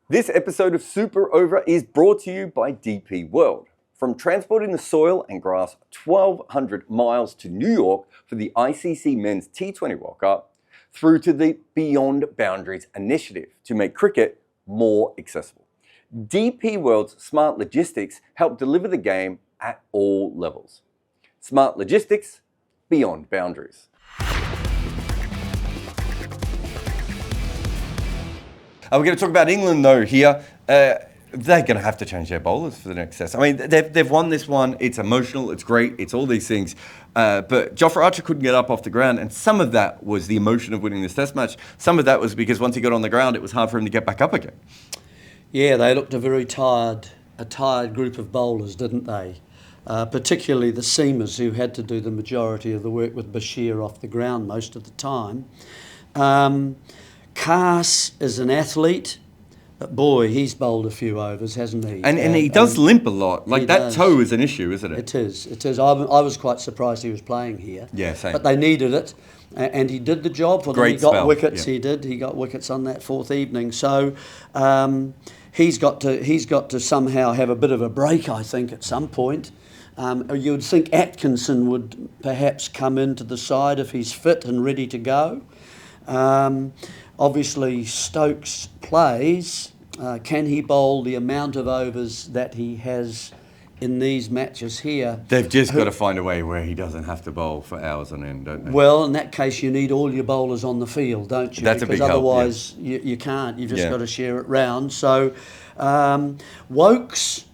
This episode of Super Over is brought to you by DP World. From transporting the soil and grass 1,200 miles to New York for the ICC Men's T20 World Cup, through to the Beyond Boundaries initiative to make cricket more accessible. DP World's smart logistics help deliver the game at all levels. Smart logistics, beyond boundaries. We're going to talk about England, though, here. They're going to have to change their bowlers for the next test. I mean, they've won this one. It's emotional. It's great. It's all these things. But Jofra Archer couldn't get up off the ground, and some of that was the emotion of winning this test match. Some of that was because once he got on the ground, it was hard for him to get back up again. Yeah, they looked a tired group of bowlers, didn't they? Particularly the seamers who had to do the majority of the work with Bashir off the ground most of the time. Cass is an athlete, but boy, he's bowled a few overs, hasn't he? And he does limp a lot. Like, that toe is an issue, isn't it? It is. I was quite surprised he was playing here. Yeah, same. But they needed it, and he did the job for them. Great He got spell. wickets, Yeah. he did. He got wickets on that fourth evening. So he's got to somehow have a bit of a break, I think, at some point. You would think Atkinson would perhaps come into the side if he's fit and ready to go. Obviously, Stokes plays. Can he bowl the amount of overs that he has in these matches here? They've just got to find a way where he doesn't have to bowl for hours on end, don't they? Well, in that case, you need all your bowlers on the field, don't you? That's a big because help, otherwise you can't. You've just Yeah. got to share it round. So, Wokes.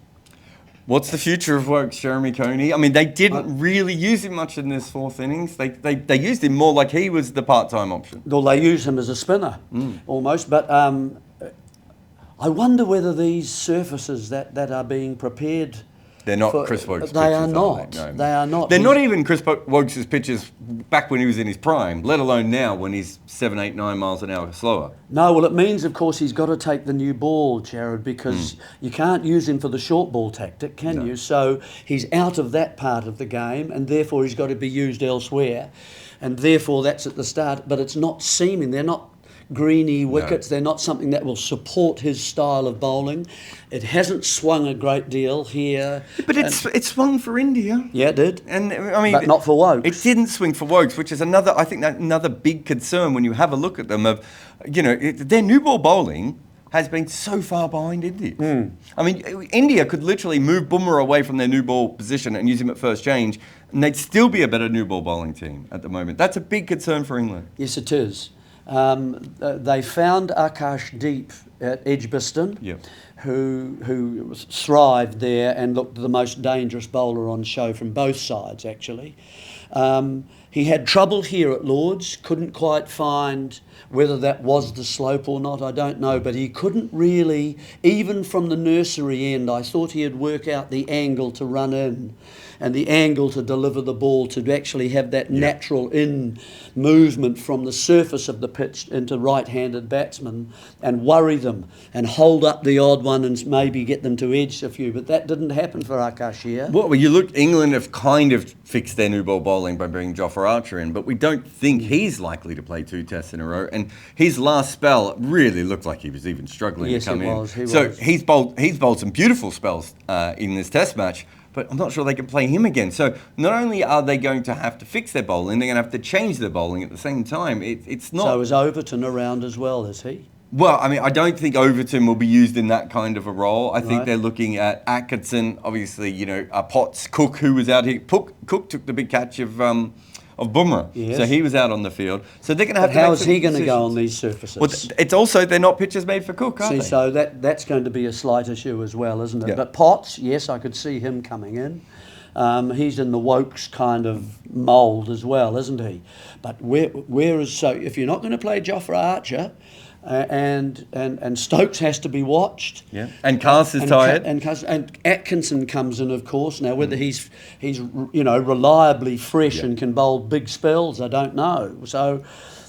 What's the future of Wokes, Jeremy Coney? I mean, they didn't really use him much in this fourth innings. They used him more like he was the part-time option. Well, they use him as a spinner, almost. But I wonder whether these surfaces that are being prepared... They're not Chris Wokes' pitches, They are not. are they? No. They are not. They're not even Chris Wokes' pitches back when he was in his prime, let alone now when he's 7, 8, 9 miles an hour slower. No, well, it means, of course, he's got to take the new ball, Jarrod, because you can't use him for the short ball tactic, can you? So he's out of that part of the game, and therefore he's got to be used elsewhere. And therefore that's at the start, but it's not seaming. They're not greeny wickets. They're not something that will support his style of bowling. It hasn't swung a great deal here. But it swung for India. Yeah, it did. And I mean, But not for Wokes. It didn't swing for Wokes, which is another big concern when you have a look at them. Their new ball bowling has been so far behind India. I mean, India could literally move Bumrah away from their new ball position and use him at first change, and they'd still be a better new ball bowling team at the moment. That's a big concern for England. Yes, it is. They found Akash Deep at Edgbaston, who thrived there and looked the most dangerous bowler on show from both sides, actually. He had trouble here at Lord's, couldn't quite find whether that was the slope or not, I don't know, but he couldn't really, even from the nursery end, I thought he'd work out the angle to run in and the angle to deliver the ball, to actually have that natural in movement from the surface of the pitch into right-handed batsmen and worry them and hold up the odd one and maybe get them to edge a few. But that didn't happen for Akash here. Well, you look, England have kind of fixed their new ball bowling by bringing Jofra Archer in, but we don't think he's likely to play 2 tests in a row. And his last spell really looked like he was even struggling to come in. So he's bowled some beautiful spells in this test match, but I'm not sure they can play him again. So not only are they going to have to fix their bowling, they're going to have to change their bowling at the same time. It's not... So is Overton around as well, is he? Well, I mean, I don't think Overton will be used in that kind of a role. I think they're looking at Atkinson, obviously, Potts, Cook, who was out here. Cook took the big catch of Bumrah. Yes. So he was out on the field. So they're going to have But to how make is he some going to go decisions. on these surfaces? Well, it's also, they're not pitches made for Cook, are they? So that's going to be a slight issue as well, isn't it? Yeah. But Potts, yes, I could see him coming in. He's in the Wokes kind of mould as well, isn't he? But if you're not going to play Jofra Archer, and Stokes has to be watched. Yeah. And Cast is tired. And Atkinson comes in, of course. Now, whether he's reliably fresh and can bowl big spells, I don't know. So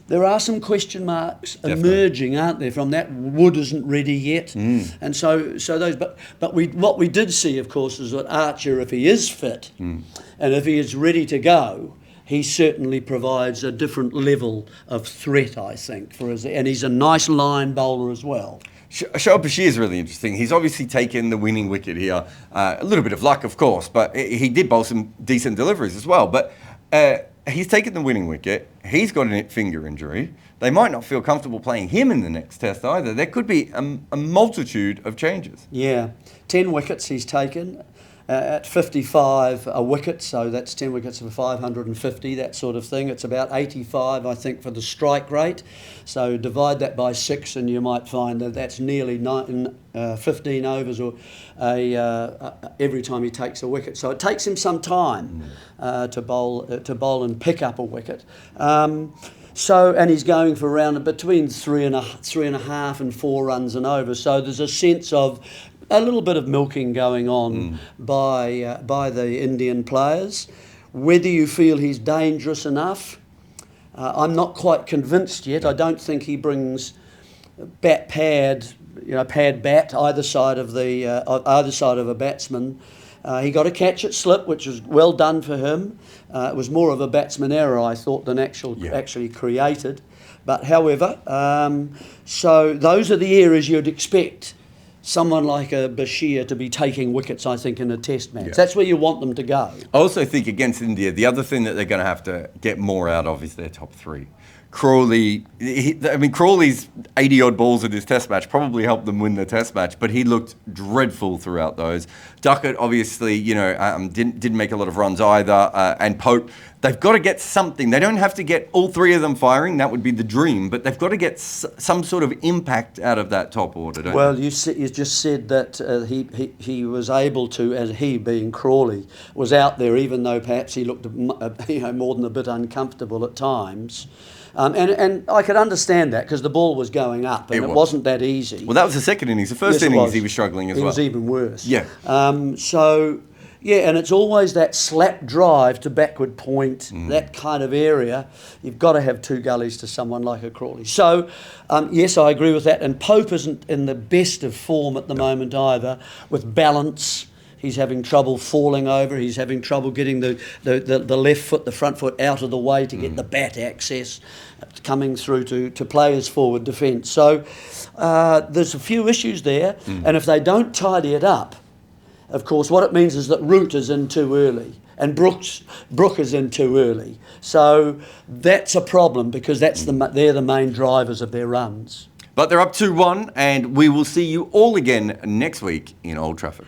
there are some question marks emerging, aren't there? From that, Wood isn't ready yet, and so those. But what we did see, of course, is that Archer, if he is fit, and if he is ready to go, he certainly provides a different level of threat, I think, and he's a nice line bowler as well. Shoaib Bashir is really interesting. He's obviously taken the winning wicket here. A little bit of luck, of course, but he did bowl some decent deliveries as well. But he's taken the winning wicket. He's got a finger injury. They might not feel comfortable playing him in the next test either. There could be a multitude of changes. Yeah, 10 wickets he's taken. At 55 a wicket, so that's 10 wickets for 550, that sort of thing. It's about 85, I think, for the strike rate. So divide that by 6 and you might find that that's nearly 15 overs or every time he takes a wicket. So it takes him some time to bowl and pick up a wicket. And he's going for around between three and a half and 4 runs and over. So there's a sense of a little bit of milking going on by the Indian players. Whether you feel he's dangerous enough, I'm not quite convinced yet. I don't think he brings pad bat either side of a batsman. He got a catch at slip, which was well done for him. It was more of a batsman error, I thought, than actually created. But however, so those are the areas you'd expect someone like a Bashir to be taking wickets, I think, in a test match. Yeah. That's where you want them to go. I also think against India, the other thing that they're going to have to get more out of is their top 3. Crawley, Crawley's 80-odd balls in his test match probably helped them win the test match, but he looked dreadful throughout those. Duckett, obviously, didn't make a lot of runs either, and Pope. They've got to get something. They don't have to get all 3 of them firing. That would be the dream, but they've got to get some sort of impact out of that top order, don't Well, you just said that he was able to, as he being Crawley, was out there, even though perhaps he looked more than a bit uncomfortable at times. And I could understand that because the ball was going up and it wasn't that easy. Well, that was the second innings. The first innings he was struggling as well. It was even worse. Yeah. And it's always that slap drive to backward point, that kind of area. You've got to have 2 gullies to someone like a Crawley. So, yes, I agree with that. And Pope isn't in the best of form at the moment either, with balance. He's having trouble falling over. He's having trouble getting the left foot, the front foot out of the way to get the bat access coming through to play his forward defence. So there's a few issues there. And if they don't tidy it up, of course, what it means is that Root is in too early and Brook is in too early. So that's a problem because they're the main drivers of their runs. But they're up 2-1 and we will see you all again next week in Old Trafford.